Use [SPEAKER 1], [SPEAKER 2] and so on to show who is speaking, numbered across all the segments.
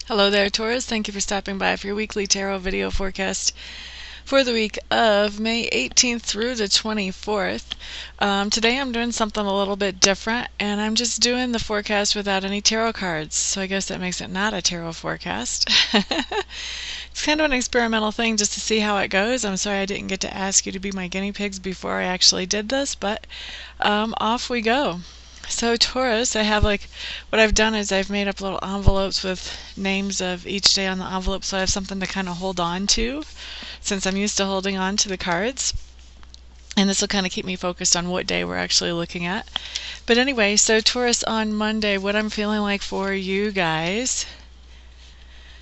[SPEAKER 1] Hello there, Taurus. Thank you for stopping by for your weekly tarot video forecast for the week of May 18th through the 24th. Today I'm doing something a little bit different, and I'm just doing the forecast without any tarot cards. So I guess that makes it not a tarot forecast. It's kind of an experimental thing just to see how it goes. I'm sorry I didn't get to ask you to be my guinea pigs before I actually did this, but off we go. So Taurus, what I've done is I've made up little envelopes with names of each day on the envelope, so I have something to kind of hold on to since I'm used to holding on to the cards. And this will kind of keep me focused on what day we're actually looking at. But anyway, so Taurus, on Monday, what I'm feeling like for you guys.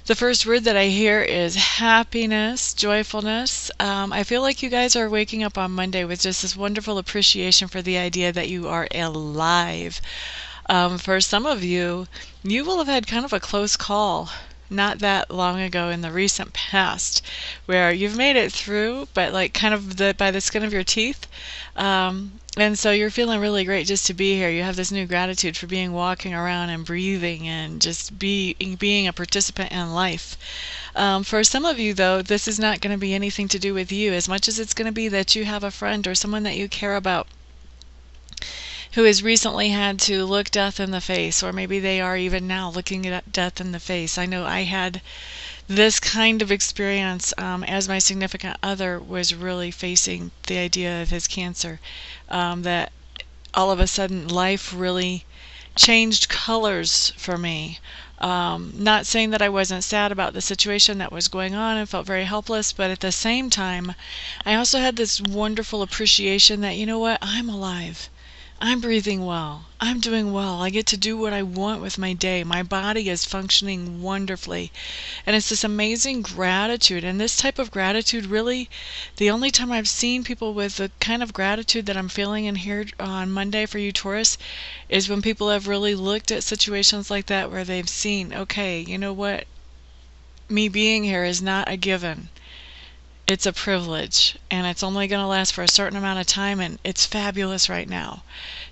[SPEAKER 1] The first word that I hear is happiness, joyfulness. I feel like you guys are waking up on Monday with just this wonderful appreciation for the idea that you are alive. For some of you, you will have had kind of a close call not that long ago in the recent past where you've made it through, but like kind of by the skin of your teeth. And so you're feeling really great just to be here. You have this new gratitude for walking around and breathing and just being a participant in life. For some of you, though, this is not going to be anything to do with you as much as it's going to be that you have a friend or someone that you care about who has recently had to look death in the face, or maybe they are even now looking at death in the face. I know I had this kind of experience as my significant other was really facing the idea of his cancer, that all of a sudden life really changed colors for me. Not saying that I wasn't sad about the situation that was going on and felt very helpless, but at the same time, I also had this wonderful appreciation that, you know what, I'm alive. I'm breathing well. I'm doing well. I get to do what I want with my day. My body is functioning wonderfully. And it's this amazing gratitude. And this type of gratitude, really, the only time I've seen people with the kind of gratitude that I'm feeling in here on Monday for you, Taurus, is when people have really looked at situations like that where they've seen, okay, you know what? Me being here is not a given. It's a privilege, and it's only going to last for a certain amount of time, and it's fabulous right now.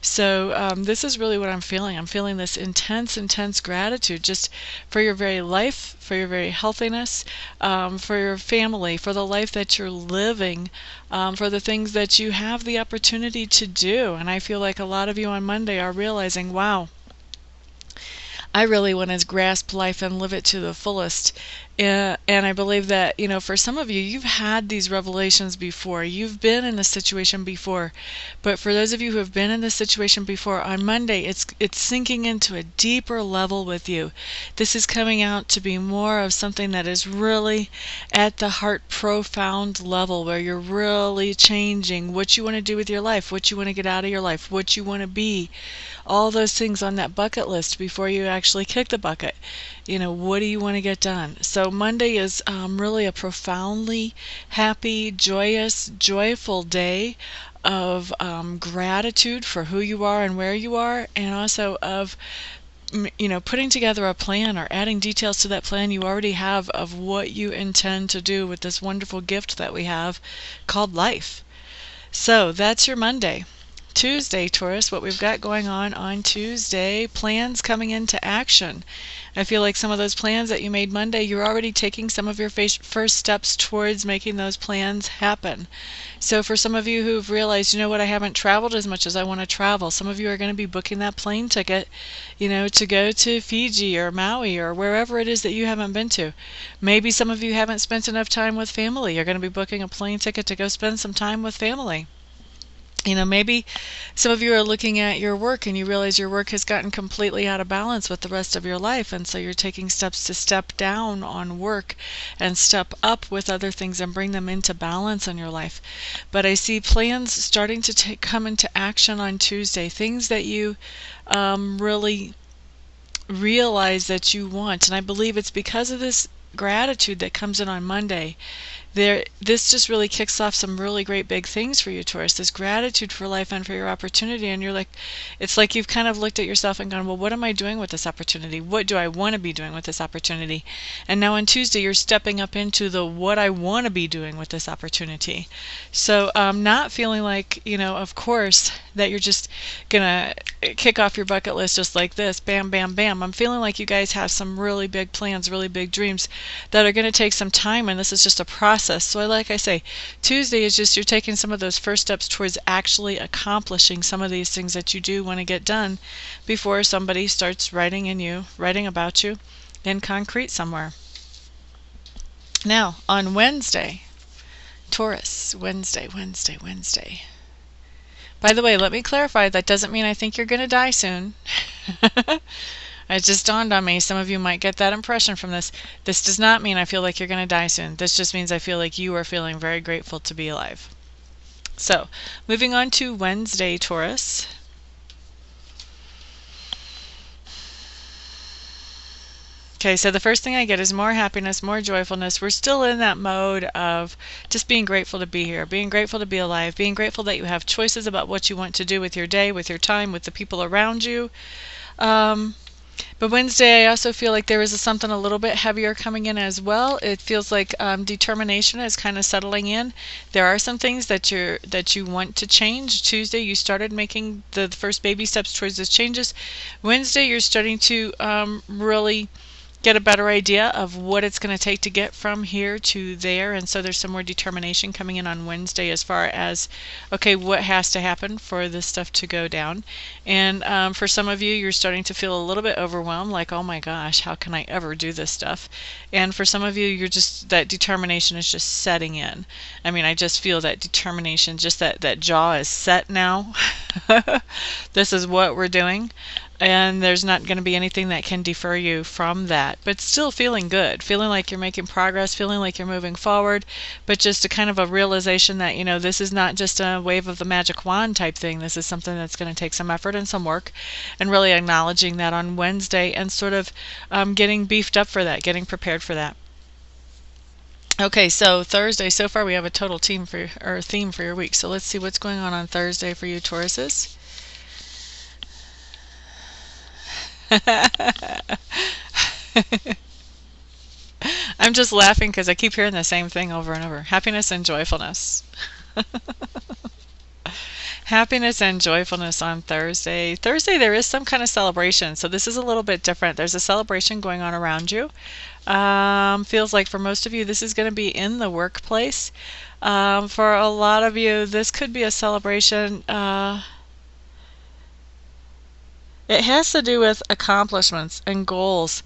[SPEAKER 1] So this is really what I'm feeling. I'm feeling this intense gratitude just for your very life, for your very healthiness, for your family, for the life that you're living, for the things that you have the opportunity to do. And I feel like a lot of you on Monday are realizing, wow, I really want to grasp life and live it to the fullest. And I believe that, you know, for some of you, you've had these revelations before. You've been in this situation before. But for those of you who have been in this situation before, on Monday, it's sinking into a deeper level with you. This is coming out to be more of something that is really at the heart profound level, where you're really changing what you want to do with your life, what you want to get out of your life, what you want to be. All those things on that bucket list before you actually kick the bucket. You know, what do you want to get done? So Monday is really a profoundly happy, joyous, joyful day of gratitude for who you are and where you are, and also of, you know, putting together a plan or adding details to that plan you already have of what you intend to do with this wonderful gift that we have called life. So that's your Monday. Tuesday, Taurus, what we've got going on Tuesday, plans coming into action. I feel like some of those plans that you made Monday, you're already taking some of your first steps towards making those plans happen. So for some of you who've realized, you know what, I haven't traveled as much as I want to travel, some of you are going to be booking that plane ticket, you know, to go to Fiji or Maui or wherever it is that you haven't been to. Maybe some of you haven't spent enough time with family. You're going to be booking a plane ticket to go spend some time with family. You know, maybe some of you are looking at your work and you realize your work has gotten completely out of balance with the rest of your life, and so you're taking steps to step down on work and step up with other things and bring them into balance in your life. But I see plans starting to come into action on Tuesday, things that you really realize that you want, and I believe it's because of this gratitude that comes in on Monday this just really kicks off some really great big things for you, Taurus. This gratitude for life and for your opportunity, and you're like, it's like you've kind of looked at yourself and gone, well, what am I doing with this opportunity? What do I want to be doing with this opportunity? And now on Tuesday, you're stepping up into the what I want to be doing with this opportunity. So not feeling like, of course, that you're just gonna kick off your bucket list just like this, bam, bam, bam. I'm feeling like you guys have some really big plans, really big dreams that are going to take some time, and this is just a process. So like I say, Tuesday is just you're taking some of those first steps towards actually accomplishing some of these things that you do want to get done before somebody starts writing about you in concrete somewhere. Now, on Wednesday, Taurus, Wednesday. By the way, let me clarify, that doesn't mean I think you're going to die soon. It just dawned on me, some of you might get that impression from this. This does not mean I feel like you're going to die soon. This just means I feel like you are feeling very grateful to be alive. So, moving on to Wednesday, Taurus. Okay, so the first thing I get is more happiness, more joyfulness. We're still in that mode of just being grateful to be here, being grateful to be alive, being grateful that you have choices about what you want to do with your day, with your time, with the people around you. But Wednesday, I also feel like there is something a little bit heavier coming in as well. It feels like determination is kind of settling in. There are some things that you want to change. Tuesday, you started making the first baby steps towards those changes. Wednesday, you're starting to really get a better idea of what it's going to take to get from here to there, and so there's some more determination coming in on Wednesday as far as, okay, what has to happen for this stuff to go down. And for some of you, you're starting to feel a little bit overwhelmed, like, oh my gosh, how can I ever do this stuff? And for some of you, you're just, that determination is just setting in. I mean, I just feel that determination, just that jaw is set now. This is what we're doing. And there's not going to be anything that can defer you from that, but still feeling good, feeling like you're making progress, feeling like you're moving forward, but just a kind of a realization that, this is not just a wave of the magic wand type thing. This is something that's going to take some effort and some work, and really acknowledging that on Wednesday and sort of getting beefed up for that, getting prepared for that. Okay, so Thursday, so far we have a total theme for your week. So let's see what's going on Thursday for you, Tauruses. I'm just laughing because I keep hearing the same thing over and over. Happiness and joyfulness. Happiness and joyfulness on Thursday. Thursday, there is some kind of celebration, so this is a little bit different. There's a celebration going on around you. Feels like for most of you, this is going to be in the workplace. For a lot of you, this could be a celebration. It has to do with accomplishments and goals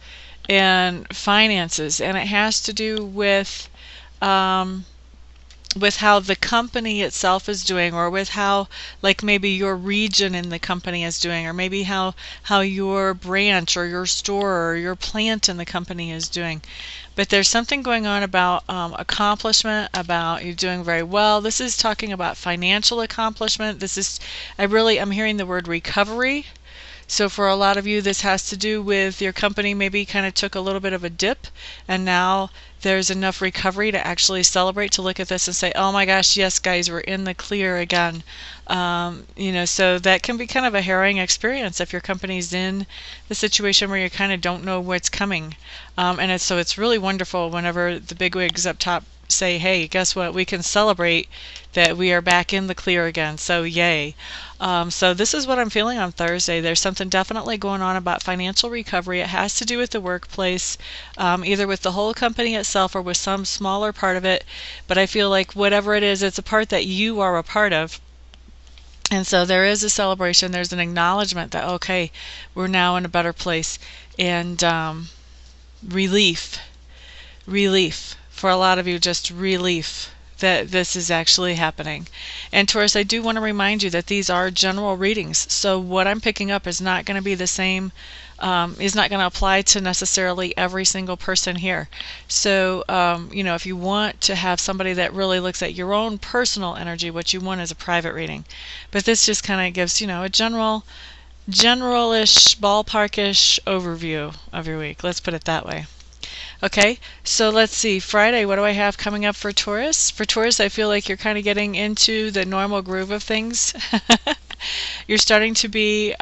[SPEAKER 1] and finances, and it has to do with how the company itself is doing, or with how, like, maybe your region in the company is doing, or maybe how your branch or your store or your plant in the company is doing. But there's something going on about accomplishment, about you doing very well. This is talking about financial accomplishment. I'm hearing the word recovery. So for a lot of you, this has to do with your company maybe kind of took a little bit of a dip, and now there's enough recovery to actually celebrate, to look at this and say, oh my gosh, yes guys, we're in the clear again. So that can be kind of a harrowing experience if your company's in the situation where you kind of don't know what's coming. And it's really wonderful whenever the bigwigs up top say, hey, guess what, we can celebrate that we are back in the clear again, so yay. So this is what I'm feeling on Thursday. There's something definitely going on about financial recovery. It has to do with the workplace, either with the whole company itself or with some smaller part of it, but I feel like whatever it is, it's a part that you are a part of. And so there is a celebration, there's an acknowledgement that, okay, we're now in a better place, and relief. For a lot of you, just relief that this is actually happening. And Taurus, I do want to remind you that these are general readings, so what I'm picking up is not going to be the same, is not going to apply to necessarily every single person here. So if you want to have somebody that really looks at your own personal energy, what you want is a private reading. But this just kind of gives a generalish, ballparkish overview of your week. Let's put it that way. Okay, so let's see. Friday, what do I have coming up for Taurus? For Taurus, I feel like you're kind of getting into the normal groove of things. You're starting to be,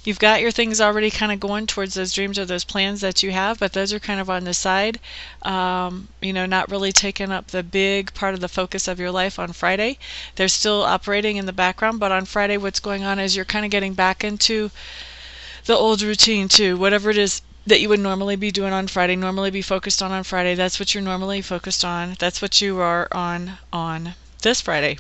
[SPEAKER 1] you've got your things already kind of going towards those dreams or those plans that you have, but those are kind of on the side, not really taking up the big part of the focus of your life on Friday. They're still operating in the background, but on Friday, what's going on is you're kind of getting back into the old routine too. Whatever it is that you would normally be doing on Friday, normally be focused on Friday, that's what you're normally focused on. That's what you are on this Friday.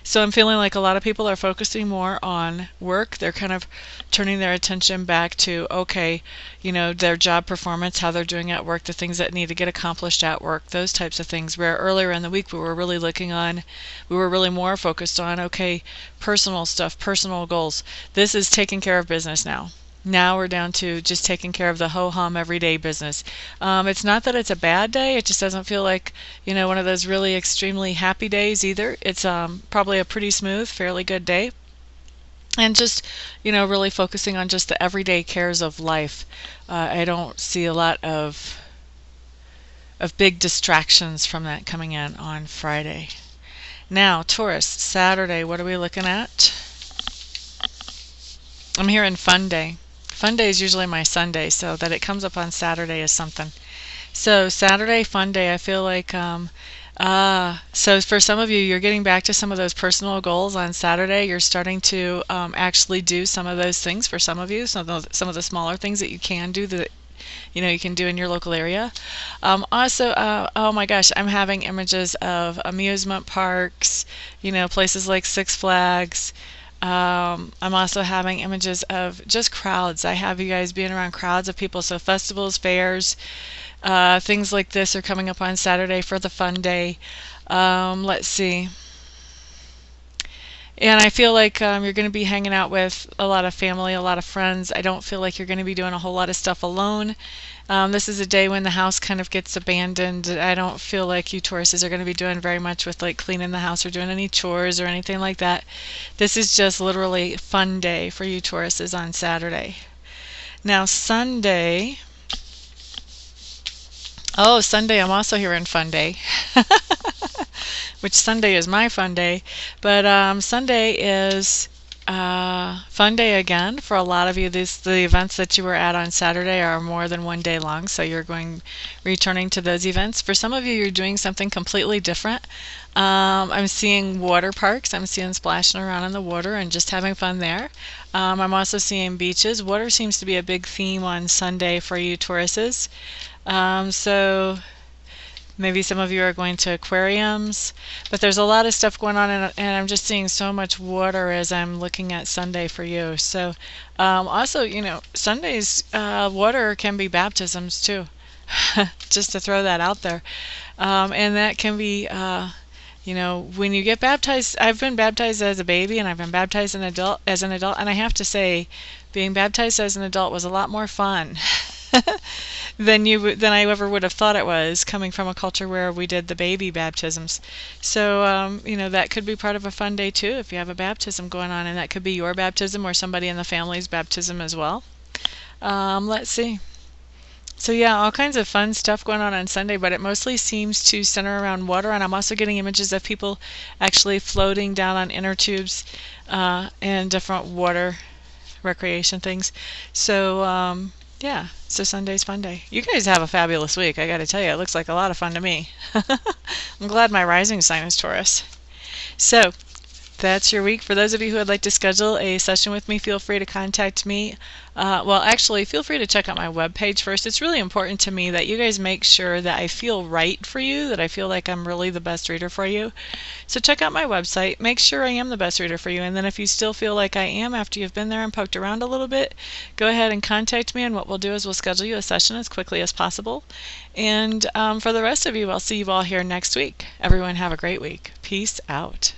[SPEAKER 1] So I'm feeling like a lot of people are focusing more on work. They're kind of turning their attention back to, okay, their job performance, how they're doing at work, the things that need to get accomplished at work, those types of things. Where earlier in the week we were really more focused on, okay, personal stuff, personal goals. This is taking care of business now. Now we're down to just taking care of the ho-hum everyday business. It's not that it's a bad day. It just doesn't feel like, one of those really extremely happy days either. It's probably a pretty smooth, fairly good day. And just, really focusing on just the everyday cares of life. I don't see a lot of big distractions from that coming in on Friday. Now, Taurus, Saturday, what are we looking at? I'm hearing fun day. Fun day is usually my Sunday, so that it comes up on Saturday is something. So Saturday, fun day, I feel like, so for some of you, you're getting back to some of those personal goals on Saturday. You're starting to actually do some of those things for some of you, some of the smaller things that you can do that you can do in your local area. Also, oh my gosh, I'm having images of amusement parks, places like Six Flags. I'm also having images of just crowds. I have you guys being around crowds of people. So festivals, fairs, things like this are coming up on Saturday for the fun day. Let's see. And I feel like you're going to be hanging out with a lot of family, a lot of friends. I don't feel like you're going to be doing a whole lot of stuff alone. This is a day when the house kind of gets abandoned. I don't feel like you Tauruses are going to be doing very much with like cleaning the house or doing any chores or anything like that. This is just literally fun day for you Tauruses on Saturday. Now Sunday. Oh, Sunday, I'm also hearing fun day. Which Sunday is my fun day. But Sunday is fun day again for a lot of you. The events that you were at on Saturday are more than one day long, so you're returning to those events. For some of you, you're doing something completely different. I'm seeing water parks. I'm seeing splashing around in the water and just having fun there. I'm also seeing beaches. Water seems to be a big theme on Sunday for you Tauruses. So maybe some of you are going to aquariums, but there's a lot of stuff going on, and I'm just seeing so much water as I'm looking at Sunday for you. So also, Sundays, water can be baptisms too, just to throw that out there. And that can be, when you get baptized. I've been baptized as a baby, and I've been baptized as an adult, and I have to say, being baptized as an adult was a lot more fun than I ever would have thought it was, coming from a culture where we did the baby baptisms. So that could be part of a fun day too if you have a baptism going on, and that could be your baptism or somebody in the family's baptism as well. Let's see. So yeah, all kinds of fun stuff going on Sunday, but it mostly seems to center around water, and I'm also getting images of people actually floating down on inner tubes and different water recreation things. So yeah, so Sunday's fun day. You guys have a fabulous week, I gotta tell you. It looks like a lot of fun to me. I'm glad my rising sign is Taurus. So that's your week. For those of you who would like to schedule a session with me, feel free to contact me. Well, actually, feel free to check out my webpage first. It's really important to me that you guys make sure that I feel right for you, that I feel like I'm really the best reader for you. So check out my website. Make sure I am the best reader for you. And then if you still feel like I am after you've been there and poked around a little bit, go ahead and contact me. And what we'll do is we'll schedule you a session as quickly as possible. And for the rest of you, I'll see you all here next week. Everyone have a great week. Peace out.